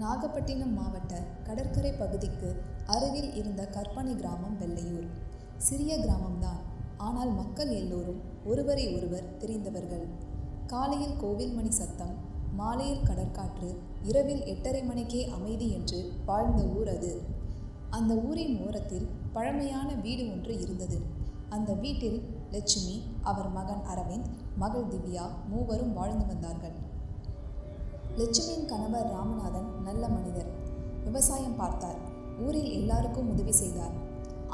நாகப்பட்டினம் மாவட்ட கடற்கரை பகுதிக்கு அருகில் இருந்த கற்பனை கிராமம் வெள்ளையூர். சிறிய கிராமம்தான், ஆனால் மக்கள் எல்லோரும் ஒருவரை ஒருவர் தெரிந்தவர்கள். காலையில் கோவில் மணி சத்தம், மாலையில் கடற்காற்று, இரவில் 8:30 மணிக்கே அமைதி என்று வாழ்ந்த ஊர் அது. அந்த ஊரின் ஓரத்தில் பழமையான வீடு ஒன்று இருந்தது. அந்த வீட்டில் லட்சுமி, அவர் மகன் அரவிந்த், மகள் திவ்யா மூவரும் வாழ்ந்து வந்தார்கள். லட்சுமியின் கணவர் ராமநாதன் நல்ல மனிதர். விவசாயம் பார்த்தார். ஊரில் எல்லாருக்கும் உதவி செய்தார்.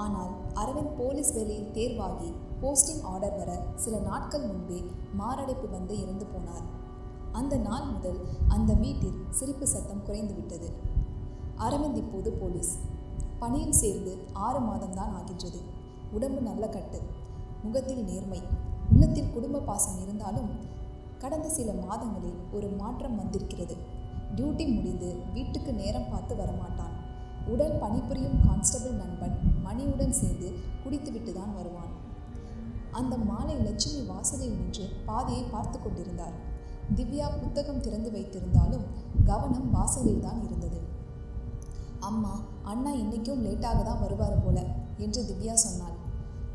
ஆனால் அரவிந்த் போலீஸ் வேலையில் தேர்வாகி போஸ்டிங் ஆர்டர் வர சில நாட்கள் முன்பே மாரடைப்பு வந்து இறந்து போனார். அந்த நாள் முதல் அந்த வீட்டில் சிரிப்பு சத்தம் குறைந்துவிட்டது. அரவிந்த் இப்போது போலீஸ் பணியில் சேர்ந்து 6 மாதம்தான் ஆகின்றது. உடம்பு நல்ல கட்டு, முகத்தில் நேர்மை, உள்ளத்தில் குடும்ப பாசம் இருந்தாலும் கடந்த சில மாதங்களில் ஒரு மாற்றம் வந்திருக்கிறது. டியூட்டி முடிந்து வீட்டுக்கு நேரம் பார்த்து வரமாட்டான். உடன் பணிபுரியும் கான்ஸ்டபிள் நண்பன் மணியுடன் சேர்ந்து குடித்துவிட்டு தான் வருவான். அந்த மாலை லட்சுமி வாசலில் நின்று பாதையை பார்த்து கொண்டிருந்தார். திவ்யா புத்தகம் திறந்து வைத்திருந்தாலும் கவனம் வாசலில் தான் இருந்தது. அம்மா, அண்ணா இன்னைக்கும் லேட்டாக தான் வருவார் போல என்று திவ்யா சொன்னாள்.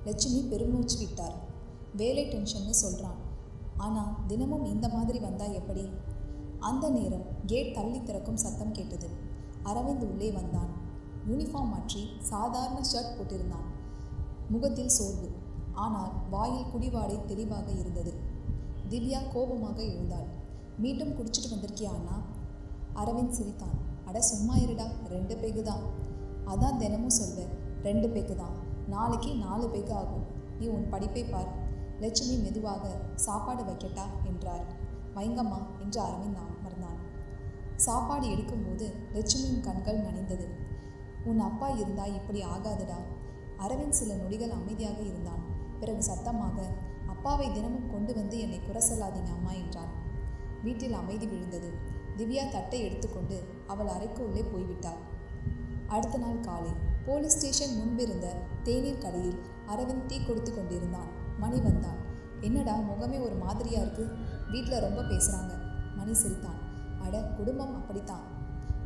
லட்சுமி பெருமூச்சு விட்டார். வேலை டென்ஷன்னு சொல்கிறான், ஆனால் தினமும் இந்த மாதிரி வந்தால் எப்படி? அந்த நேரம் கேட் தள்ளி திறக்கும் சத்தம் கேட்டது. அரவிந்த் உள்ளே வந்தான். யூனிஃபார்ம் மாற்றி சாதாரண ஷர்ட் போட்டிருந்தான். முகத்தில் சோர்வு, ஆனால் வாயில் குடிவாடை தெளிவாக இருந்தது. திவ்யா கோபமாக எழுந்தாள். மீண்டும் குடிச்சிட்டு வந்திருக்கியா அண்ணா? அரவிந்த் சிரித்தான். அட சும்மா இருடா, 2 பேக்கு தான். அதான் தினமும் சொல்வேன், 2 பேக்கு தான், நாளைக்கு 4 பேக்கு ஆகும். நீ உன் படிப்பை பார். லட்சுமி மெதுவாக சாப்பாடு வைக்கட்டா என்றார். வைங்கம்மா என்று அரவிந்த் அமர்ந்தான். சாப்பாடு எடுக்கும்போது லட்சுமியின் கண்கள் நனைந்தது. உன் அப்பா இருந்தா இப்படி ஆகாதுடா. அரவிந்த் சில நொடிகள் அமைதியாக இருந்தான். பிறகு சத்தமாக, அப்பாவை தினமும் கொண்டு வந்து என்னை குறை சொல்லாதீங்க அம்மா என்றான். வீட்டில் அமைதி விழுந்தது. திவ்யா தட்டை எடுத்துக்கொண்டு அவள் அறைக்கு உள்ளே போய்விட்டாள். அடுத்த நாள் காலை போலீஸ் ஸ்டேஷன் முன்பிருந்த தேநீர் கடையில் அரவிந்த் டீ கொடுத்து கொண்டிருந்தான். மணி வந்தான். என்னடா முகமே ஒரு மாதிரியா இருக்கு? வீட்டில் ரொம்ப பேசுகிறாங்க. மணி சிரித்தான். அட குடும்பம் அப்படித்தான்.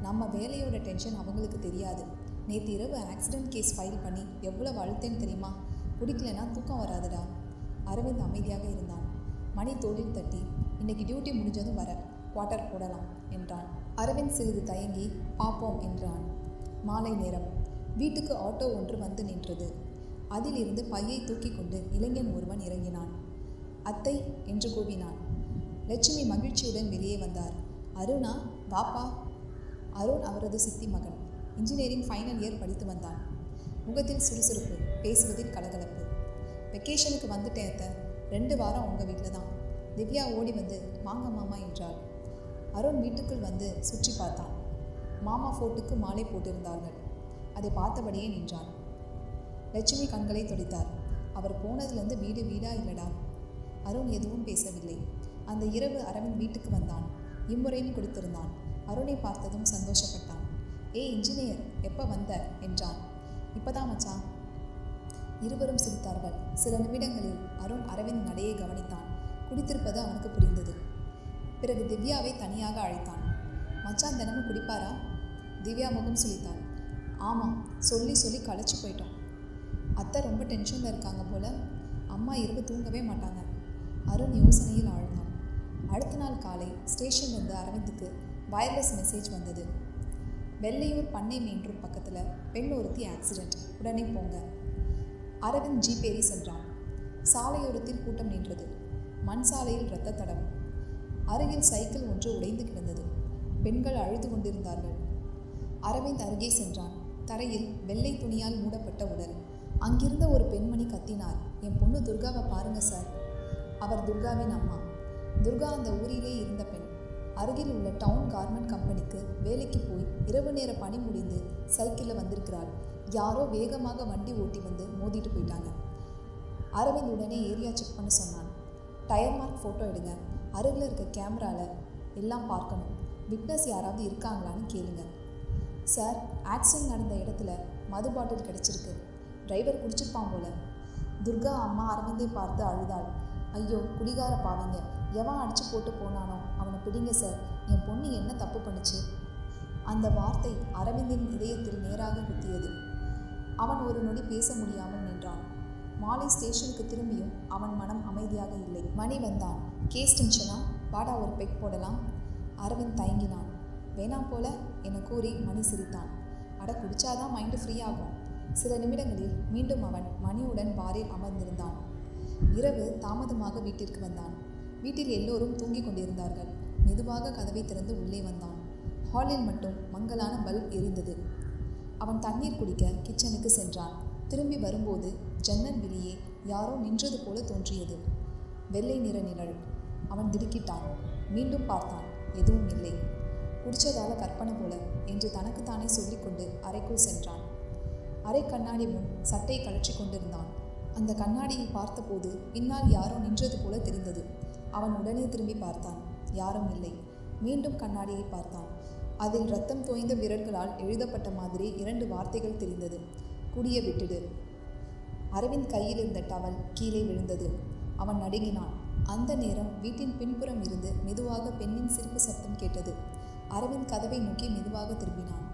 நம்ம வேலையோட டென்ஷன் அவங்களுக்கு தெரியாது. நேற்று இரவு ஆக்சிடென்ட் கேஸ் ஃபைல் பண்ணி எவ்வளவு அழுத்தேன்னு தெரியுமா? குடிக்கலைன்னா தூக்கம் வராதுடா. அரவிந்த் அமைதியாக இருந்தான். மணி தோளில் தட்டி, இன்னைக்கு டியூட்டி முடிஞ்சதும் வர, குவார்ட்டர் போடலாம் என்றான். அரவிந்த் சிறிது தயங்கி பார்ப்போம் என்றான். மாலை நேரம். வீட்டுக்கு ஆட்டோ ஒன்று வந்து நின்றது. அதிலிருந்து பையை தூக்கி கொண்டு இளைஞன் ஒருவன் இறங்கினான். அத்தை என்று கூவினான். லட்சுமி மகிழ்ச்சியுடன் வெளியே வந்தார். அருணா, வாப்பா. அருண் அவரது சித்தி மகன். இன்ஜினியரிங் ஃபைனல் இயர் படித்து வந்தான். முகத்தில் சுறுசுறுப்பு, பேசுவதில் கலகலப்பு. வெக்கேஷனுக்கு வந்துட்டேன் அத்தை, 2 வாரம் உங்கள் வீட்டில் தான். திவ்யா ஓடி வந்து வாங்க மாமா என்றாள். அருண் வீட்டுக்குள் வந்து சுற்றி பார்த்தான். மாமா ஃபோட்டோக்கு மாலை போட்டிருந்தார்கள். அதை பார்த்தபடியே நின்றான். லட்சுமி கண்களை துடைத்தார். அவர் போனதுலேருந்து வீடு வீடா இல்லடா. அருண் எதுவும் பேசவில்லை. அந்த இரவு அரவிந்த் வீட்டுக்கு வந்தான். இம்முறையும் குடித்திருந்தான். அருணை பார்த்ததும் சந்தோஷப்பட்டான். ஏய் இன்ஜினியர், எப்போ வந்த என்றான். இப்போதான் மச்சான். இருவரும் சிரித்தார்கள். சில நிமிடங்களில் அருண் அரவிந்த் நடையை கவனித்தான். குடித்திருப்பது அவனுக்கு புரிந்தது. பிறகு திவ்யாவை தனியாக அழைத்தான். மச்சான் தினமும் குடிப்பாரா? திவ்யா முகம் சுளித்தாள். ஆமாம், சொல்லி சொல்லி களைச்சு போயிட்டோம். அத்தை ரொம்ப டென்ஷனில் இருக்காங்க போல. அம்மா இரவு தூங்கவே மாட்டாங்க. அருண் யோசனையில் ஆழ்ந்தான். அடுத்த நாள் காலை ஸ்டேஷன்லேருந்து அரவிந்துக்கு வயர்லெஸ் மெசேஜ் வந்தது. வெள்ளையூர் பண்ணை மெயின் ரோட் பக்கத்தில் பெண் ஒருத்தி ஆக்சிடென்ட், உடனே போங்க. அரவிந்த் ஜீப் ஏறி சென்றான். சாலையோரத்தில் கூட்டம் நின்றது. மண் சாலையில் இரத்த தடம். அருகில் சைக்கிள் ஒன்று உடைந்து கிடந்தது. பெண்கள் அழுது கொண்டிருந்தார்கள். அரவிந்த் அருகே சென்றான். தரையில் வெள்ளை துணியால் மூடப்பட்ட உடல். அங்கிருந்த ஒரு பெண்மணி கத்தினார். என் பொண்ணு துர்காவை பாருங்க சார். அவர் துர்காவின் அம்மா. துர்கா அந்த ஊரிலே இருந்த பெண். அருகில் உள்ள டவுன் கார்மெண்ட் கம்பெனிக்கு வேலைக்கு போய் இரவு நேர பணி முடிந்து சைக்கிளில் வந்திருக்கிறாள். யாரோ வேகமாக வண்டி ஓட்டி வந்து மோதிட்டு போயிட்டாங்க. அரவிந்த் உடனே ஏரியா செக் பண்ண சொன்னான். டயர் மார்க் ஃபோட்டோ எடுங்க. அருகில் இருக்க கேமராவில் எல்லாம் பார்க்கணும். விட்னஸ் யாராவது இருக்காங்களான்னு கேளுங்க. சார், ஆக்சிடென்ட் நடந்த இடத்துல மது பாட்டில் கிடச்சிருக்கு. டிரைவர் குடிச்சிருப்பான் போல. துர்கா அம்மா அரவிந்தை பார்த்து அழுதாள். ஐயோ குடிகார பாவங்க, எவன் அடிச்சு போட்டு போனானோ அவனை பிடிங்க சார். என் பொண்ணு என்ன தப்பு பண்ணுச்சு? அந்த வார்த்தை அரவிந்தின் இதயத்தில் நேராக குத்தியது. அவன் ஒரு நொடி பேச முடியாமல் நின்றான். மாலை ஸ்டேஷனுக்கு திரும்பியும் அவன் மனம் அமைதியாக இல்லை. மணி வந்தான். கேஸ் டென்ஷனா? வாடா ஒரு பெக் போடலாம். அரவிந்த் தயங்கினான். வேணாம் போல என கூறி மணி சிரித்தான். அட குடிச்சாதான் மைண்டு ஃப்ரீ ஆகும். சில நிமிடங்களில் மீண்டும் அவன் மணியுடன் பாரில் அமர்ந்திருந்தான். இரவு தாமதமாக வீட்டிற்கு வந்தான். வீட்டில் எல்லோரும் தூங்கிக் கொண்டிருந்தார்கள். மெதுவாக கதவை திறந்து உள்ளே வந்தான். ஹாலில் மட்டும் மங்கலான பல்ப் எரிந்தது. அவன் தண்ணீர் குடிக்க கிச்சனுக்கு சென்றான். திரும்பி வரும்போது ஜன்னல் வெளியே யாரோ நின்றது போல தோன்றியது. வெள்ளை நிற நிழல். அவன் திடுக்கிட்டான். மீண்டும் பார்த்தான். எதுவும் இல்லை. குடிச்சதால கற்பனை போல என்று தனக்குத்தானே சொல்லிக்கொண்டு அறைக்குள் சென்றான். அறை கண்ணாடி முன் சட்டை கழற்றி கொண்டிருந்தான். அந்த கண்ணாடியை பார்த்தபோது பின்னால் யாரோ நின்றது போல தெரிந்தது. அவன் உடனே திரும்பி பார்த்தான். யாரும் இல்லை. மீண்டும் கண்ணாடியை பார்த்தான். அதில் ரத்தம் தோய்ந்த விரல்களால் எழுதப்பட்ட மாதிரி 2 வார்த்தைகள் தெரிந்தது. குடிய விட்டுடு. அரவிந்த் கையில் இருந்த டவல் கீழே விழுந்தது. அவன் நடுங்கினான். அந்த நேரம் வீட்டின் பின்புறம் இருந்து மெதுவாக பெண்ணின் சிரிப்பு சத்தம் கேட்டது. அரவிந்த் கதவை நோக்கி மெதுவாக திரும்பினான்.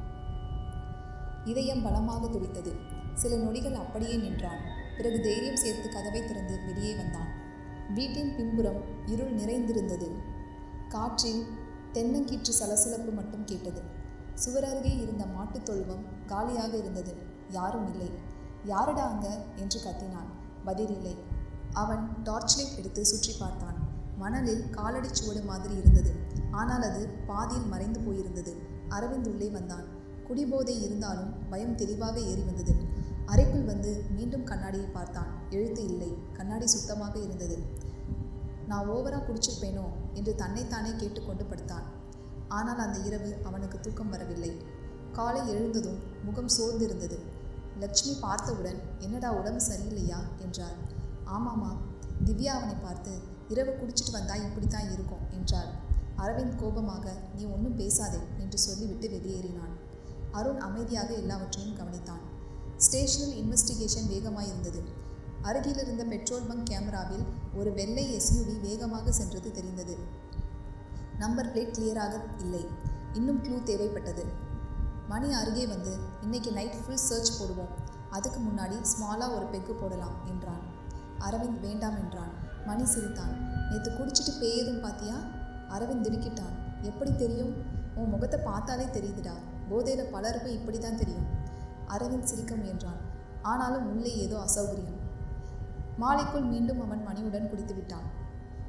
இதயம் பலமாக துடித்தது. சில நொடிகள் அப்படியே நின்றான். பிறகு தைரியம் சேர்த்து கதவை திறந்து வெளியே வந்தான். வீட்டின் பின்புறம் இருள் நிறைந்திருந்தது. காற்றில் தென்னங்கீற்று சலசலப்பு மட்டும் கேட்டது. சுவர் அருகே இருந்த மாட்டுத் தொழுவம் காலியாக இருந்தது. யாரும் இல்லை. யாருடா அங்க என்று கத்தினான். பதில் இல்லை. அவன் டார்ச் லைட் எடுத்து சுற்றி பார்த்தான். மணலில் காலடி சுவடு மாதிரி இருந்தது. ஆனால் அது பாதியில் மறைந்து போயிருந்தது. அரவிந்த் உள்ளே வந்தான். குடிபோதை இருந்தாலும் பயம் தெளிவாக ஏறி வந்தது. அறைக்குள் வந்து மீண்டும் கண்ணாடியை பார்த்தான். எழுத்து இல்லை. கண்ணாடி சுத்தமாக இருந்தது. நான் ஓவரா குடிச்சிருப்பேனோ என்று தன்னைத்தானே கேட்டுக்கொண்டு படுத்தான். ஆனால் அந்த இரவு அவனுக்கு தூக்கம் வரவில்லை. காலை எழுந்ததும் முகம் சோர்ந்திருந்தது. லட்சுமி பார்த்தவுடன் என்னடா உடம்பு சரியில்லையா என்றார். ஆமாம்மா. திவ்யா அவனை பார்த்து இரவு குடிச்சிட்டு வந்தா இப்படித்தான் இருக்கும் என்றார். அரவிந்த் கோபமாக நீ ஒன்றும் பேசாதே என்று சொல்லிவிட்டு வெளியேறினான். அருண் அமைதியாக எல்லாவற்றையும் கவனித்தான். ஸ்டேஷனில் இன்வெஸ்டிகேஷன் வேகமாயிருந்தது. அருகில் இருந்த பெட்ரோல் பங்க் கேமராவில் ஒரு வெள்ளை எஸ்யூவி வேகமாக சென்றது தெரிந்தது. நம்பர் பிளேட் கிளியராக இல்லை. இன்னும் க்ளூ தேவைப்பட்டது. மணி அருகே வந்து இன்னைக்கு நைட் ஃபுல் சர்ச் போடுவோம். அதுக்கு முன்னாடி ஸ்மாலாக ஒரு பெக்கு போடலாம் என்றான். அரவிந்த் வேண்டாம் என்றான். மணி சிரித்தான். நேற்று குடிச்சிட்டு பேயதும் பார்த்தியா? அரவிந்த் திடுக்கிட்டான். எப்படி தெரியும்? உன் முகத்தை பார்த்தாலே தெரியுதுடா. போதையில் பலருக்கும் இப்படி தான் தெரியும். அரவிந்த் சிரிக்க முயன்றான். ஆனாலும் உள்ளே ஏதோ அசௌகரியம். மாலைக்குள் மீண்டும் அவன் மணியுடன் குடித்து விட்டான்.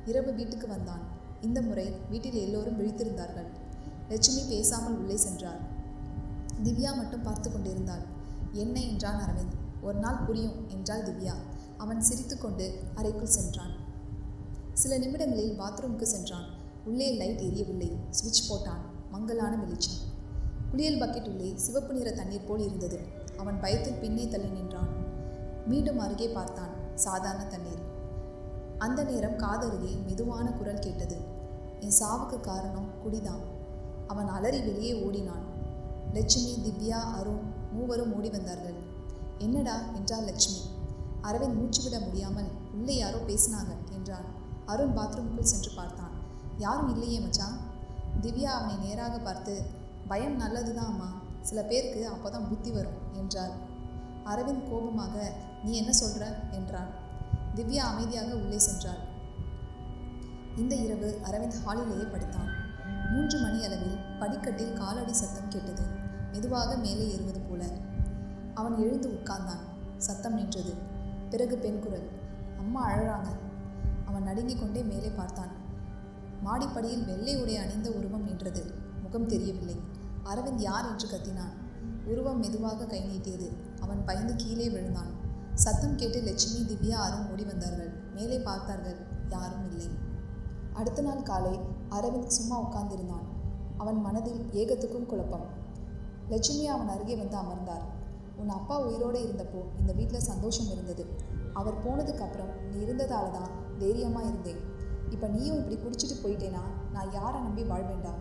இரவு வீட்டுக்கு வந்தான். இந்த முறை வீட்டில் எல்லோரும் விழித்திருந்தார்கள். லட்சுமி பேசாமல் உள்ளே சென்றார். திவ்யா மட்டும் பார்த்து கொண்டிருந்தாள். என்ன என்றான் அரவிந்த். ஒரு நாள் புரியும் என்றாள் திவ்யா. அவன் சிரித்து கொண்டு அறைக்குள் சென்றான். சில நிமிடங்களில் பாத்ரூமுக்கு சென்றான். உள்ளே லைட் எரியவில்லை. சுவிட்ச் போட்டான். மங்கலான வெளிச்சம். குளியல் பக்கெட் உள்ளே சிவப்பு நிற தண்ணீர் போல் இருந்தது. அவன் பயத்தில் பின்னே தள்ளி நின்றான். மீண்டும் அருகே பார்த்தான். சாதாரண தண்ணீர். அந்த நேரம் காதருகே மெதுவான குரல் கேட்டது. என் சாவுக்கு காரணம் குடிதான். அவன் அலறி வெளியே ஓடினான். லட்சுமி, திவ்யா, அருண் மூவரும் ஓடி வந்தார்கள். என்னடா என்றாள் லட்சுமி. அரவிந்த் மூச்சுவிட முடியாமல் உள்ளே யாரோ பேசினாங்க என்றான். அருண் பாத்ரூமுக்குள் சென்று பார்த்தான். யாரும் இல்லையே மச்சான். திவ்யா அவனை நேராக பார்த்து பயம் நல்லதுதான் அம்மா. சில பேருக்கு அப்போதான் புத்தி வரும் என்றாள். அரவிந்த் கோபமாக நீ என்ன சொல்ற என்றான். திவ்யா அமைதியாக உள்ளே சென்றாள். இந்த இரவு அரவிந்த் ஹாலிலேயே படுத்தான். 3 மணி அளவில் படிக்கட்டில் காலடி சத்தம் கேட்டது. மெதுவாக மேலே ஏறுவது போல. அவன் எழுந்து உட்கார்ந்தான். சத்தம் நின்றது. பிறகு பெண் குரல். அம்மா அழறாங்க. அவன் நடுங்கிக் கொண்டே மேலே பார்த்தான். மாடிப்படியில் வெள்ளை உடை அணிந்த உருவம் நின்றது. முகம் தெரியவில்லை. அரவிந்த் யார் என்று கத்தினான். உருவம் மெதுவாக கை நீட்டியது. அவன் பயந்து கீழே விழுந்தான். சத்தம் கேட்டு லட்சுமி, திவ்யா, அருண் ஓடி வந்தார்கள். மேலே பார்த்தார்கள். யாரும் இல்லை. அடுத்த நாள் காலை அரவிந்த் சும்மா உட்கார்ந்திருந்தான். அவன் மனதில் ஏகத்துக்கும் குழப்பம். லட்சுமி அவன் அருகே வந்து அமர்ந்தார். உன் அப்பா உயிரோடு இருந்தப்போ இந்த வீட்டில் சந்தோஷம் இருந்தது. அவர் போனதுக்கு அப்புறம் நீ இருந்ததால தான் தைரியமாக இருந்தேன். இப்போ நீயும் இப்படி குடிச்சிட்டு போயிட்டேனா நான் யாரை நம்பி வாழ்வேண்டா?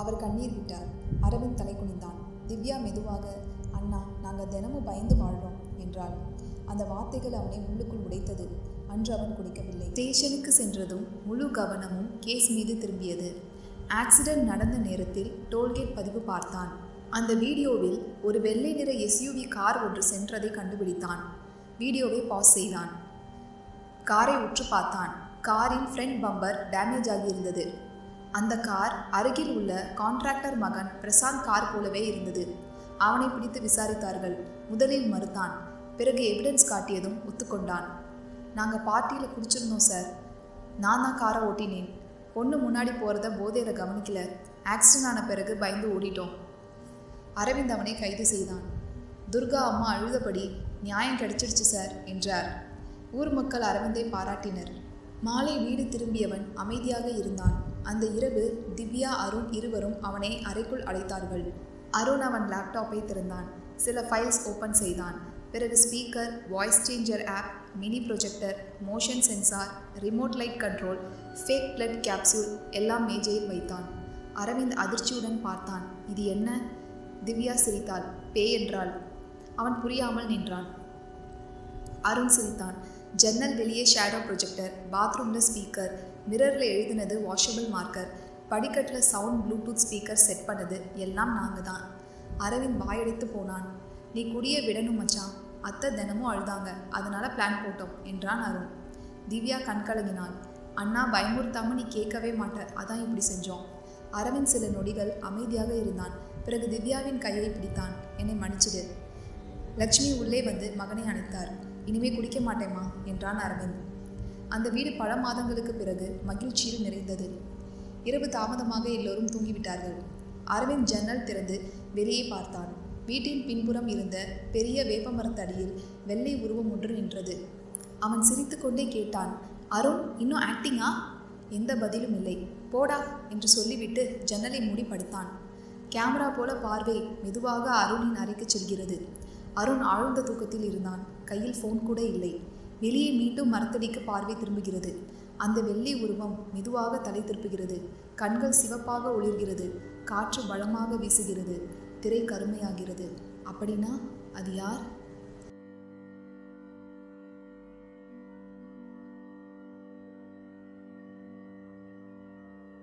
அவர் கண்ணீர் விட்டார். அரவிந்த் தலை குனிந்தான். திவ்யா மெதுவாக அண்ணா, நாங்கள் தினமும் பயந்து வாழ்கிறோம் என்றாள். அந்த வார்த்தைகள் அவனை உள்ளுக்குள் உடைத்தது. அன்று அவன் குடிக்கவில்லை. ஸ்டேஷனுக்கு சென்றதும் முழு கவனமும் கேஸ் மீது திரும்பியது. ஆக்சிடென்ட் நடந்த நேரத்தில் டோல்கேட் பதிவு பார்த்தான். அந்த வீடியோவில் ஒரு வெள்ளை நிற எஸ்யூவி கார் ஒன்று சென்றதை கண்டுபிடித்தான். வீடியோவை பாஸ் செய்தான். காரை உற்று பார்த்தான். காரின் ஃப்ரண்ட் பம்பர் டேமேஜ் ஆகியிருந்தது. அந்த கார் அருகில் உள்ள கான்ட்ராக்டர் மகன் பிரசாந்த் கார் போலவே இருந்தது. அவனை பிடித்து விசாரித்தார்கள். முதலில் மறுத்தான். பிறகு எவிடன்ஸ் காட்டியதும் ஒத்துக்கொண்டான். நாங்கள் பார்ட்டியில் குடிச்சிருந்தோம் சார். நான் தான் காரை ஓட்டினேன். பொண்ணு முன்னாடி போகிறத போதையில் கவனிக்கல. ஆக்சிடென்ட் ஆன பிறகு பயந்து ஓடிட்டோம். அரவிந்த் அவனை கைது செய்தான். துர்கா அம்மா அழுதபடி நியாயம் கிடைச்சிடுச்சு சார் என்றார். ஊர் மக்கள் அரவிந்தை பாராட்டினர். மாலை வீடு திரும்பியவன் அமைதியாக இருந்தான். அந்த இரவு திவ்யா, அருண் இருவரும் அவனை அறைக்குள் அழைத்தார்கள். அருண் அவன் லேப்டாப்பை திறந்தான். சில ஃபைல்ஸ் ஓப்பன் செய்தான். பிறகு speaker, voice changer app, mini projector, motion sensor, remote light control, fake blood capsule எல்லாம் மேஜையில் வைத்தான். அரவிந்த் அதிர்ச்சியுடன் பார்த்தான். இது என்ன? திவ்யா சிரித்தாள். பேய் என்றாள். அவன் புரியாமல் நின்றான். அருண் சிரித்தான். ஜன்னல் வெளியே ஷேடோ ப்ரொஜெக்டர், பாத்ரூமில் ஸ்பீக்கர், மிரரில் எழுதினது வாஷபிள் மார்க்கர், படிக்கட்டில் சவுண்ட் ப்ளூடூத் ஸ்பீக்கர் செட் பண்ணது எல்லாம் நாங்கள் தான். அரவிந்த் வாயடைத்து போனான். நீ குடிய விடணும் மச்சான். அத்தை தினமும் அழுதாங்க, அதனால பிளான் போட்டோம் என்றான் அருண். திவ்யா கண்கலங்கினாள். அண்ணா பயமுறுத்தாமல் நீ கேட்கவே மாட்ட, அதான் இப்படி செஞ்சோம். அரவிந்த் சில நொடிகள் அமைதியாக இருந்தான். பிறகு திவ்யாவின் கையை பிடித்தான். என்னை மன்னிச்சிடு. லட்சுமி உள்ளே வந்து மகனை அணைத்தார். இனிமே குடிக்க மாட்டேம்மா என்றான் அரவிந்த். அந்த வீடு பல மாதங்களுக்கு பிறகு மகிழ்ச்சியில் நிறைந்தது. இரவு தாமதமாக எல்லோரும் தூங்கிவிட்டார்கள். அரவிந்த் ஜன்னல் திறந்து வெளியே பார்த்தான். வீட்டின் பின்புறம் இருந்த பெரிய வேப்பமரத்தடியில் வெள்ளை உருவம் ஒன்று நின்றது. அவன் சிரித்து கொண்டே கேட்டான், அருண், இன்னும் ஆக்டிங்கா? எந்த பதிலும் இல்லை. போடா என்று சொல்லிவிட்டு ஜன்னலை மூடி படுத்தான். கேமரா போல பார்வை மெதுவாக அருணின் அறைக்கு செல்கிறது. அருண் ஆழ்ந்த தூக்கத்தில் இருந்தான். கையில் ஃபோன் கூட இல்லை. வெளியே மீண்டும் மரத்தடிக்கு பார்வை திரும்புகிறது. அந்த வெள்ளை உருவம் மெதுவாக தலை திருப்புகிறது. கண்கள் சிவப்பாக ஒளிர்கிறது. காற்று பலமாக வீசுகிறது. திரை கருமையாகிறது. அப்படின்னா அது யார்?